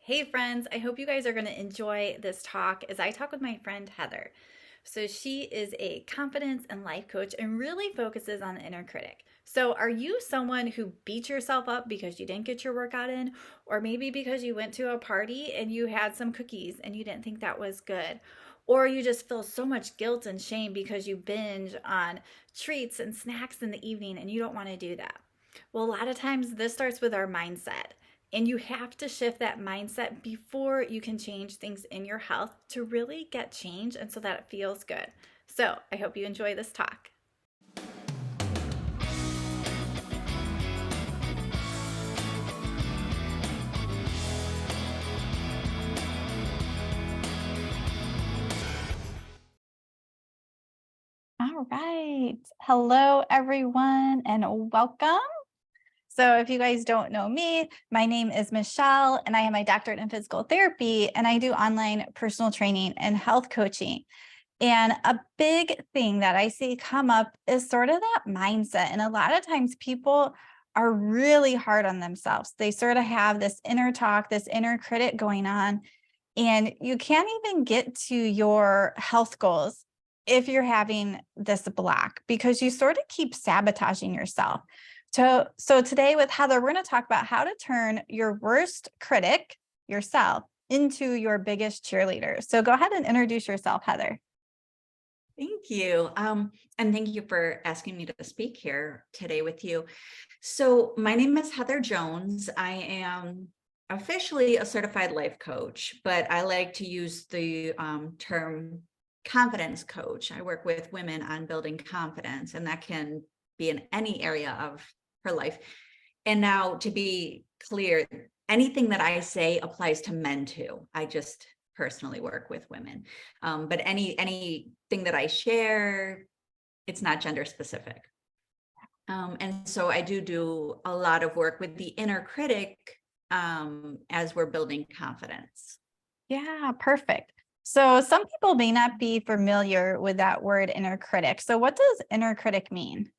Hey friends, I hope you guys are going to enjoy this talk as I talk with my friend Heather. So, she is a confidence and life coach and really focuses on the inner critic. So, are you someone who beats yourself up because you didn't get your workout in, or maybe because you went to a party and you had some cookies and you didn't think that was good? Or you just feel so much guilt and shame because you binge on treats and snacks in the evening and you don't want to do that? Well, a lot of times this starts with our mindset. And you have to shift that mindset before you can change things in your health to really get change and so that it feels good. So I hope you enjoy this talk. All right. Hello, everyone, and welcome. So, if you guys don't know me, my name is Michele, and I have my doctorate in physical therapy, and I do online personal training and health coaching. And a big thing that I see come up is sort of that mindset. And a lot of times people are really hard on themselves. They sort of have this inner talk, this inner critic going on, and you can't even get to your health goals if you're having this block because you sort of keep sabotaging yourself. So today with Heather, we're going to talk about how to turn your worst critic, yourself, into your biggest cheerleader. So go ahead and introduce yourself, Heather. Thank you. And thank you for asking me to speak here today with you. So my name is Heather Jones. I am officially a certified life coach, but I like to use the term confidence coach. I work with women on building confidence, and that can be in any area of her life. And now, to be clear, anything that I say applies to men too. I just personally work with women. But anything that I share, it's not gender specific. And so I do a lot of work with the inner critic as we're building confidence. Yeah, perfect. So some people may not be familiar with that word inner critic. So what does inner critic mean?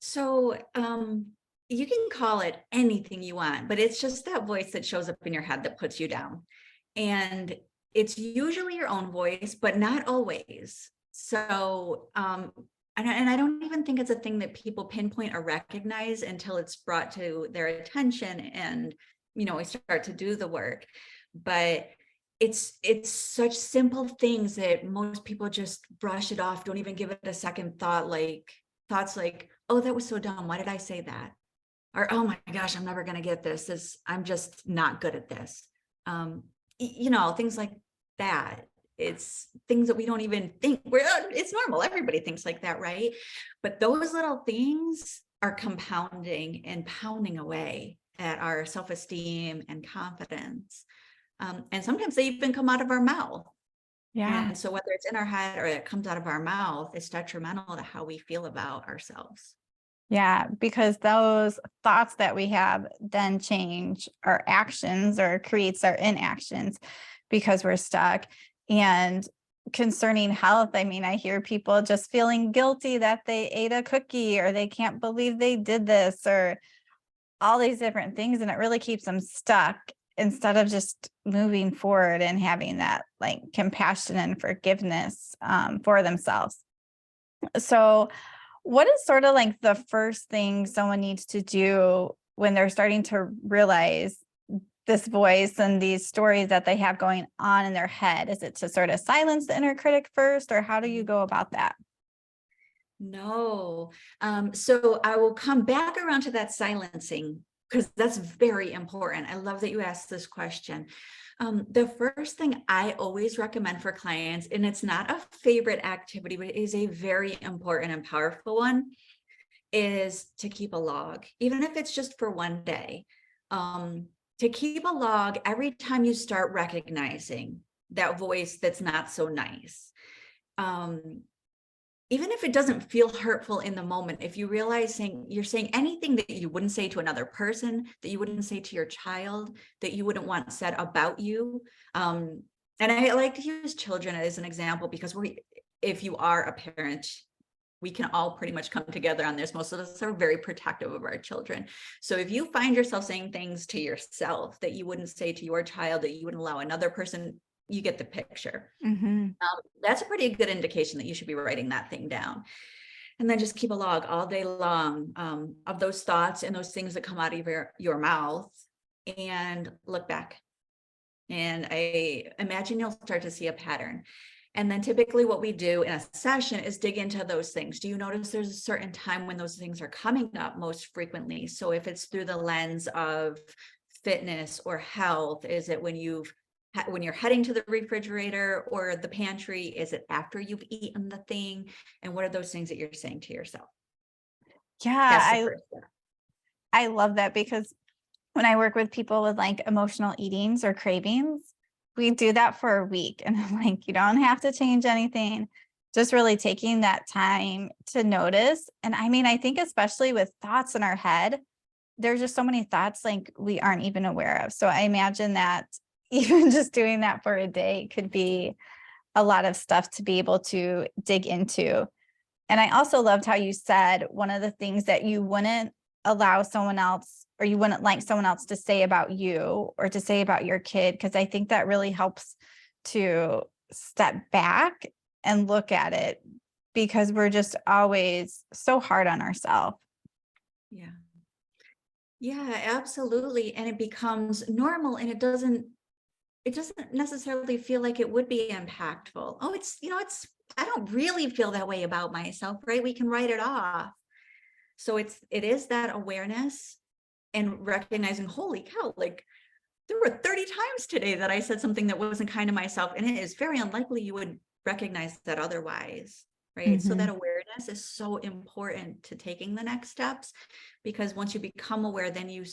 So you can call it anything you want, but it's just that voice that shows up in your head that puts you down. And it's usually your own voice, but not always. So, and I don't even think it's a thing that people pinpoint or recognize until it's brought to their attention and, we start to do the work. But it's such simple things that most people just brush it off, don't even give it a second thought, like thoughts like, oh, that was so dumb. Why did I say that? Or, oh my gosh, I'm never going to get this. I'm just not good at this. Things like that. It's things that we don't even think it's normal. Everybody thinks like that, right? But those little things are compounding and pounding away at our self-esteem and confidence. And sometimes they even come out of our mouth. Yeah. And so whether it's in our head or it comes out of our mouth, it's detrimental to how we feel about ourselves. Yeah, because those thoughts that we have then change our actions or creates our inactions because we're stuck. And concerning health, I mean, I hear people just feeling guilty that they ate a cookie or they can't believe they did this or all these different things. And it really keeps them stuck instead of just moving forward and having that like compassion and forgiveness for themselves. So, what is sort of like the first thing someone needs to do when they're starting to realize this voice and these stories that they have going on in their head? Is it to sort of silence the inner critic first, or how do you go about that? No. So I will come back around to that silencing because that's very important. I love that you asked this question. The first thing I always recommend for clients, and it's not a favorite activity, but it is a very important and powerful one, is to keep a log, even if it's just for one day. To keep a log every time you start recognizing that voice that's not so nice. Even if it doesn't feel hurtful in the moment, if you're saying anything that you wouldn't say to another person, that you wouldn't say to your child, that you wouldn't want said about you. And I like to use children as an example because if you are a parent, we can all pretty much come together on this. Most of us are very protective of our children. So if you find yourself saying things to yourself that you wouldn't say to your child, that you wouldn't allow another person, you get the picture. That's a pretty good indication that you should be writing that thing down. And then just keep a log all day long of those thoughts and those things that come out of your mouth, and look back. And I imagine you'll start to see a pattern. And then typically what we do in a session is dig into those things. Do you notice there's a certain time when those things are coming up most frequently? So if it's through the lens of fitness or health, is it when you're heading to the refrigerator or the pantry? Is it after you've eaten the thing? And what are those things that you're saying to yourself? That's the first step. I love that, because when I work with people with like emotional eatings or cravings, we do that for a week. And I'm like, you don't have to change anything. Just really taking that time to notice. And I mean, I think especially with thoughts in our head, there's just so many thoughts like we aren't even aware of. So I imagine that even just doing that for a day could be a lot of stuff to be able to dig into. And I also loved how you said one of the things that you wouldn't allow someone else, or you wouldn't like someone else to say about you or to say about your kid, because I think that really helps to step back and look at it, because we're just always so hard on ourselves. Yeah. Yeah, absolutely. And it becomes normal, and it doesn't necessarily feel like it would be impactful. Oh, I don't really feel that way about myself, right? We can write it off. So it is that awareness and recognizing, holy cow, like there were 30 times today that I said something that wasn't kind to myself. And it is very unlikely you would recognize that otherwise, right? So that awareness is so important to taking the next steps, because once you become aware, then you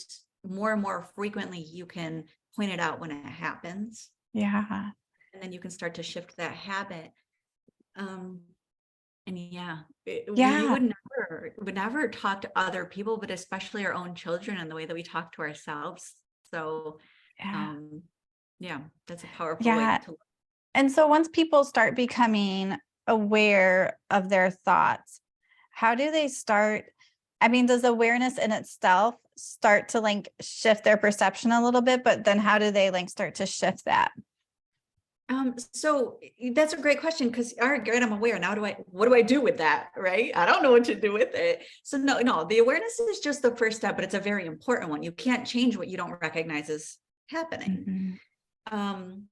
more and more frequently, you can point it out when it happens. Yeah. And then you can start to shift that habit. And yeah, we would never talk to other people, but especially our own children, in the way that we talk to ourselves. So yeah, that's a powerful way to look. And so once people start becoming aware of their thoughts, how do they start? I mean, does awareness in itself start to like shift their perception a little bit, but then how do they like start to shift that? So that's a great question, because all right, great, I'm aware. Now what do I do with that? Right? I don't know what to do with it. So no, the awareness is just the first step, but it's a very important one. You can't change what you don't recognize is happening. I'll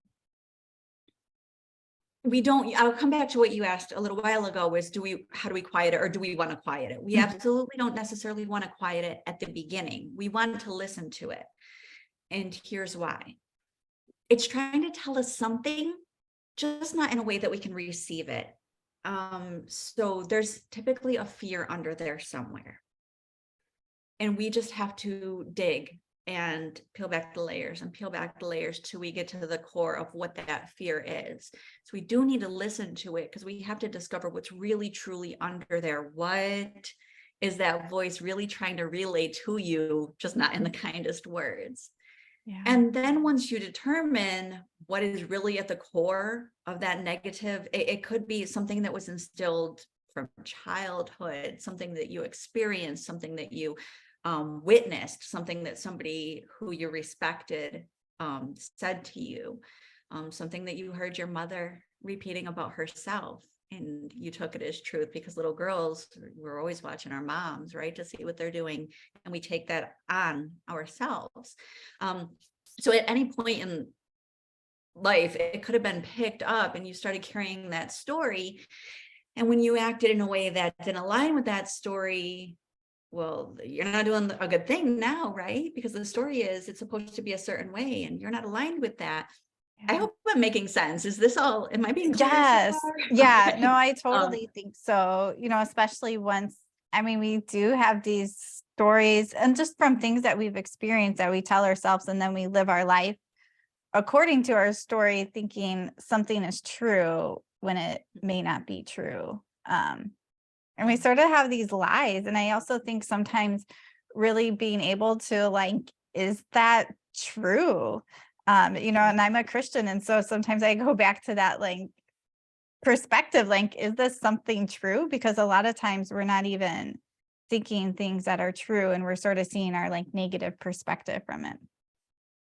come back to what you asked a little while ago, was how do we quiet it, or do we want to quiet it? We absolutely don't necessarily want to quiet it at the beginning. We want to listen to it. And here's why. It's trying to tell us something, just not in a way that we can receive it. So there's typically a fear under there somewhere. And we just have to dig and peel back the layers till we get to the core of what that fear is. So we do need to listen to it, because we have to discover what's really truly under there. What is that voice really trying to relay to you, just not in the kindest words? Yeah. And then once you determine what is really at the core of that negative, it could be something that was instilled from childhood, something that you experienced, something that you witnessed, something that somebody who you respected said to you, something that you heard your mother repeating about herself, and you took it as truth, because little girls, we're always watching our moms, right, to see what they're doing, and we take that on ourselves. So at any point in life, it could have been picked up and you started carrying that story. And when you acted in a way that didn't align with that story, well, you're not doing a good thing now, right? Because the story is it's supposed to be a certain way and you're not aligned with that. Yeah. I hope I'm making sense. Am I being clear? Yes. So yeah, okay. No, I totally think so. Especially once, we do have these stories, and just from things that we've experienced that we tell ourselves, and then we live our life according to our story, thinking something is true when it may not be true. And we sort of have these lies. And I also think sometimes really being able to is that true? And I'm a Christian. And so sometimes I go back to that perspective, like, is this something true? Because a lot of times we're not even thinking things that are true, and we're sort of seeing our like negative perspective from it.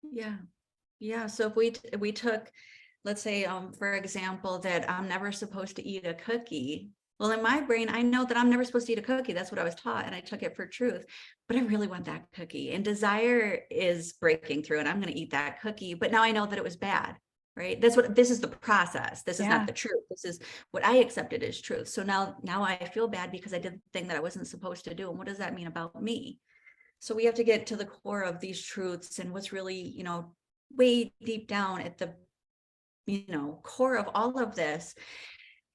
Yeah. Yeah. So if we took, let's say, for example, that I'm never supposed to eat a cookie. Well, in my brain, I know that I'm never supposed to eat a cookie. That's what I was taught, and I took it for truth. But I really want that cookie, and desire is breaking through, and I'm going to eat that cookie. But now I know that it was bad, right? This is the process. This is not Yeah. the truth. This is what I accepted as truth. So now I feel bad because I did the thing that I wasn't supposed to do. And what does that mean about me? So we have to get to the core of these truths and what's really, way deep down at the, core of all of this.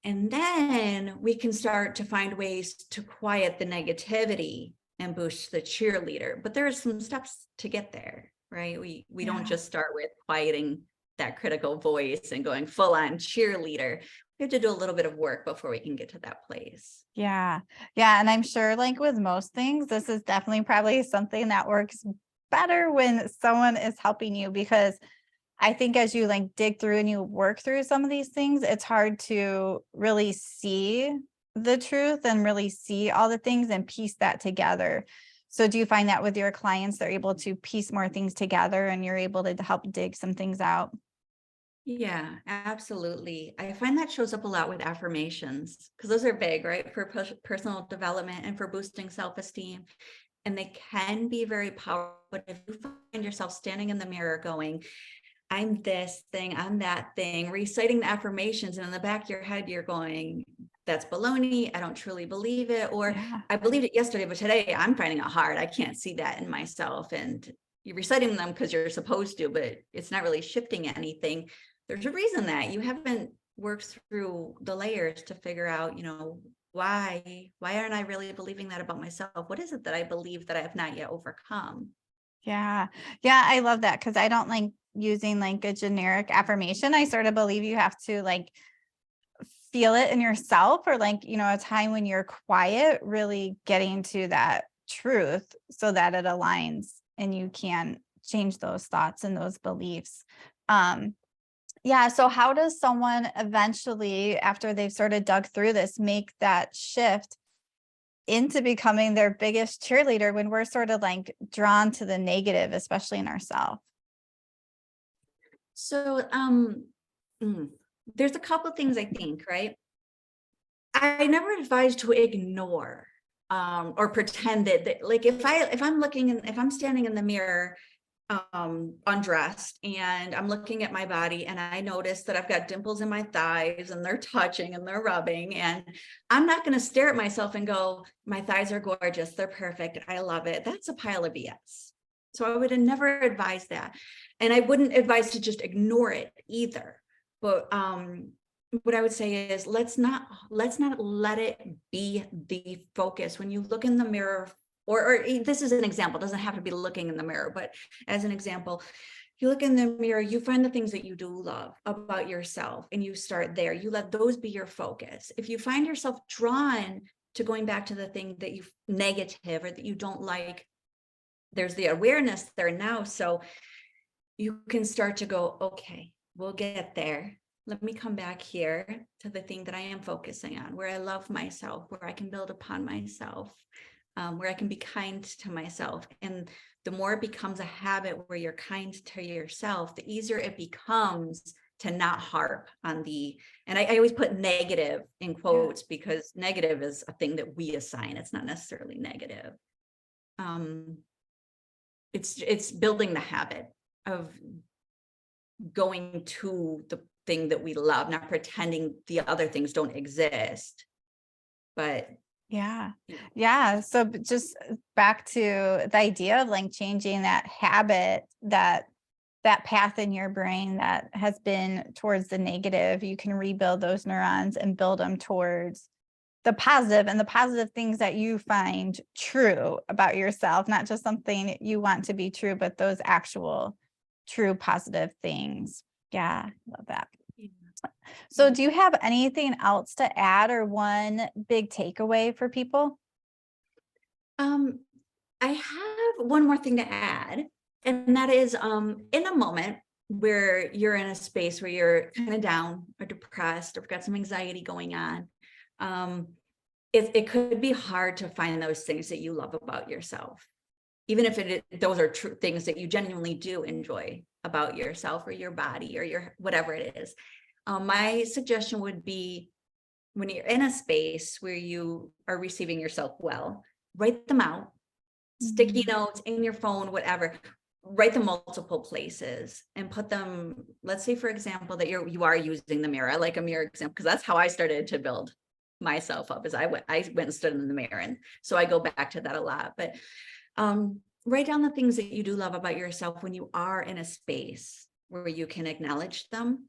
And then we can start to find ways to quiet the negativity and boost the cheerleader. But there are some steps to get there, right? We don't Yeah. just start with quieting that critical voice and going full on cheerleader. We have to do a little bit of work before we can get to that place. Yeah. Yeah. And I'm sure, like with most things, this is definitely probably something that works better when someone is helping you, because I think as you like dig through and you work through some of these things, it's hard to really see the truth and really see all the things and piece that together. So do you find that with your clients, they're able to piece more things together and you're able to help dig some things out? Yeah, absolutely. I find that shows up a lot with affirmations because those are big, right? For personal development and for boosting self-esteem. And they can be very powerful. But if you find yourself standing in the mirror going, I'm this thing, I'm that thing, reciting the affirmations, and in the back of your head, you're going, that's baloney. I don't truly believe it. Or Yeah. I believed it yesterday, but today I'm finding it hard. I can't see that in myself. And you're reciting them because you're supposed to, but it's not really shifting anything. There's a reason that you haven't worked through the layers to figure out, why aren't I really believing that about myself? What is it that I believe that I have not yet overcome? Yeah. Yeah. I love that because I don't like using like a generic affirmation. I sort of believe you have to like feel it in yourself, or like, a time when you're quiet, really getting to that truth so that it aligns and you can change those thoughts and those beliefs. Um, yeah. So how does someone eventually, after they've sort of dug through this, make that shift into becoming their biggest cheerleader when we're sort of like drawn to the negative, especially in ourselves? So, mm, there's a couple things I think, right? I never advise to ignore or pretend that like if I'm standing in the mirror undressed and I'm looking at my body and I notice that I've got dimples in my thighs and they're touching and they're rubbing, and I'm not going to stare at myself and go, my thighs are gorgeous, they're perfect, I love it. That's a pile of BS. So I would have never advised that. And I wouldn't advise to just ignore it either. But what I would say is let's not let it be the focus. When you look in the mirror, or this is an example, it doesn't have to be looking in the mirror, but as an example, you look in the mirror, you find the things that you do love about yourself and you start there. You let those be your focus. If you find yourself drawn to going back to the thing that you negative or that you don't like, there's the awareness there now. So you can start to go, okay, we'll get there. Let me come back here to the thing that I am focusing on, where I love myself, where I can build upon myself, where I can be kind to myself. And the more it becomes a habit where you're kind to yourself, the easier it becomes to not harp on and I always put negative in Yeah. quotes because negative is a thing that we assign. It's not necessarily negative. It's building the habit of going to the thing that we love, not pretending the other things don't exist. But Yeah. Yeah. So just back to the idea of like changing that habit, that path in your brain that has been towards the negative, you can rebuild those neurons and build them towards the positive, and the positive things that you find true about yourself, not just something you want to be true, but those actual true positive things. Yeah, love that. So do you have anything else to add, or one big takeaway for people? I have one more thing to add, and that is in a moment, where you're in a space where you're kind of down or depressed or got some anxiety going on, it could be hard to find those things that you love about yourself, even if those are true things that you genuinely do enjoy about yourself or your body or your whatever it is. My suggestion would be, when you're in a space where you are receiving yourself well, write them out, sticky notes in your phone, whatever. Write them multiple places and put them, let's say, for example, that you are using the mirror. I like a mirror example because that's how I started to build myself up, is I went and stood in the mirror. And so I go back to that a lot. But write down the things that you do love about yourself when you are in a space where you can acknowledge them.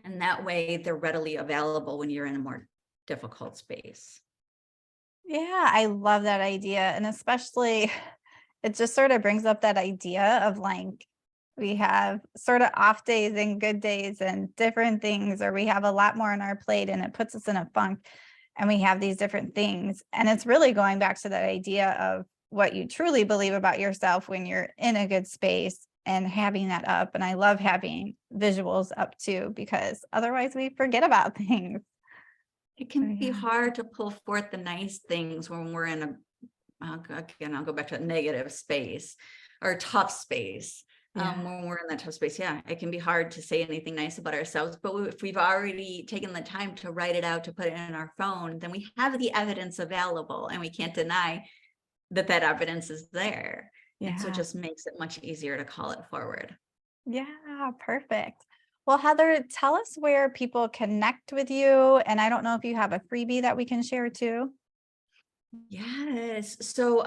And that way they're readily available when you're in a more difficult space. Yeah, I love that idea. And especially, it just sort of brings up that idea of like, we have sort of off days and good days and different things, or we have a lot more on our plate and it puts us in a funk, and we have these different things. And it's really going back to that idea of what you truly believe about yourself when you're in a good space and having that up. And I love having visuals up too, because otherwise we forget about things. It can Oh, be yeah. hard to pull forth the nice things when we're in again, I'll go back to a negative space or a tough space. Yeah. When we're in that tough space, yeah, it can be hard to say anything nice about ourselves. But if we've already taken the time to write it out, to put it in our phone, then we have the evidence available, and we can't deny that evidence is there. And so it Yeah. just makes it much easier to call it forward. Yeah, perfect. Well, Heather, tell us where people connect with you. And I don't know if you have a freebie that we can share too. Yes. So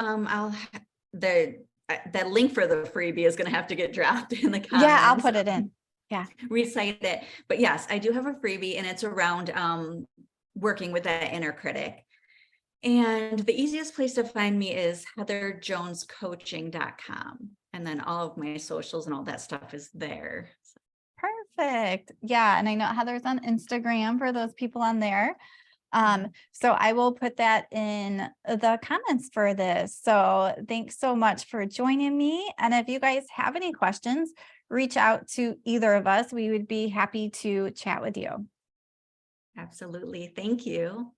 that link for the freebie is going to have to get dropped in the Yeah, I'll comments. put it in. Yeah. Recite it. But yes, I do have a freebie, and it's around working with that inner critic. And the easiest place to find me is heatherjonescoaching.com. And then all of my socials and all that stuff is there. Perfect. Yeah. And I know Heather's on Instagram for those people on there. So I will put that in the comments for this. So thanks so much for joining me. And if you guys have any questions, reach out to either of us. We would be happy to chat with you. Absolutely. Thank you.